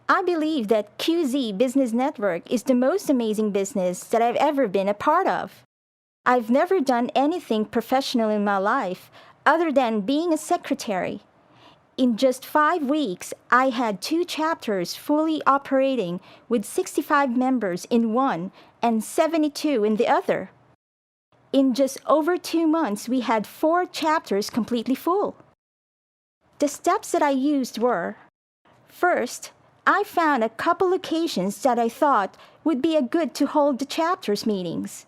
I believe that QZ Business Network is the most amazing business that I've ever been a part of. I've never done anything professional in my life other than being a secretary. In just 5 weeks, I had 2 chapters fully operating with 65 members in one and 72 in the other. In just over 2 months, we had 4 chapters completely full. The steps that I used were: first, I found a couple locations that I thought would be good to hold the chapters meetings.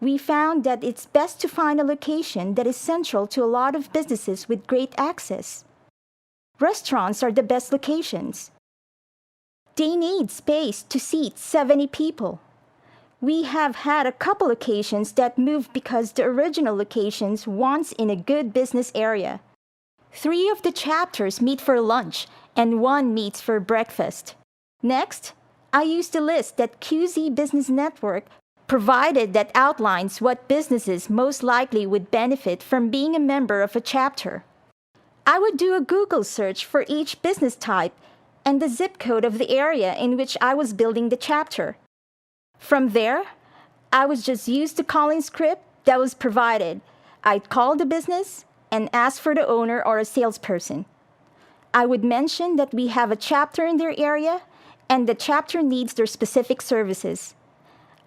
We found that it's best to find a location that is central to a lot of businesses with great access. Restaurants are the best locations. They need space to seat 70 people. We have had a couple locations that moved because the original locations once in a good business area. 3 of the chapters meet for lunch and 1 meets for breakfast. Next, I used a list that QZ Business Network provided that outlines what businesses most likely would benefit from being a member of a chapter. I would do a Google search for each business type and the zip code of the area in which I was building the chapter. From there, I would just use the calling script that was provided. I'd call the business and ask for the owner or a salesperson. I would mention that we have a chapter in their area and the chapter needs their specific services.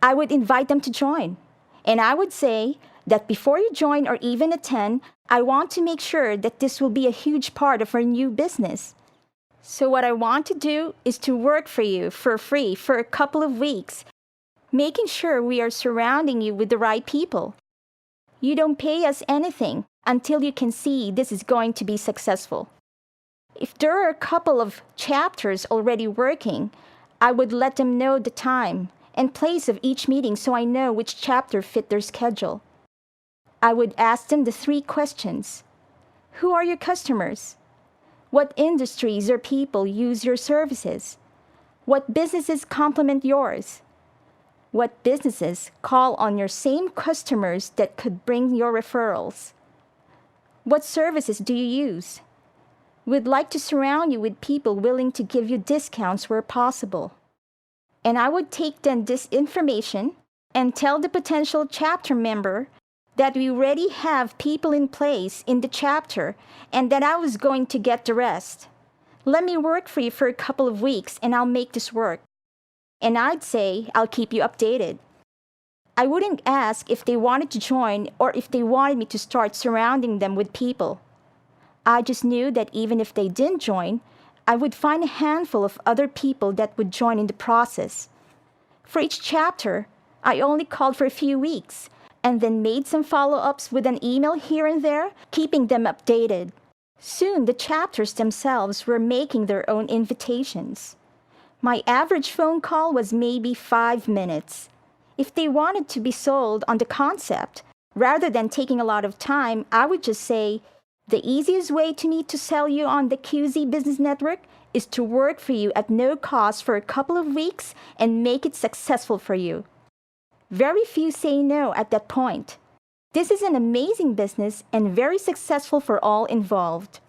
I would invite them to join, and I would say that before you join or even attend, I want to make sure that this will be a huge part of our new business. So what I want to do is to work for you for free for a couple of weeks, making sure we are surrounding you with the right people. You don't pay us anything until you can see this is going to be successful. If there are a couple of chapters already working, I would let them know the time and place of each meeting so I know which chapter fit their schedule. I would ask them the 3 questions. Who are your customers? What industries or people use your services? What businesses complement yours? What businesses call on your same customers that could bring your referrals? What services do you use? We'd like to surround you with people willing to give you discounts where possible. And I would take then this information and tell the potential chapter member that we already have people in place in the chapter and that I was going to get the rest. Let me work for you for a couple of weeks and I'll make this work. And I'd say I'll keep you updated. I wouldn't ask if they wanted to join or if they wanted me to start surrounding them with people. I just knew that even if they didn't join, I would find a handful of other people that would join in the process. For each chapter, I only called for a few weeks and then made some follow-ups with an email here and there, keeping them updated. Soon, the chapters themselves were making their own invitations. My average phone call was maybe 5 minutes. If they wanted to be sold on the concept, rather than taking a lot of time, I would just say, the easiest way to me to sell you on the QZ Business Network is to work for you at no cost for a couple of weeks and make it successful for you. Very few say no at that point. This is an amazing business and very successful for all involved.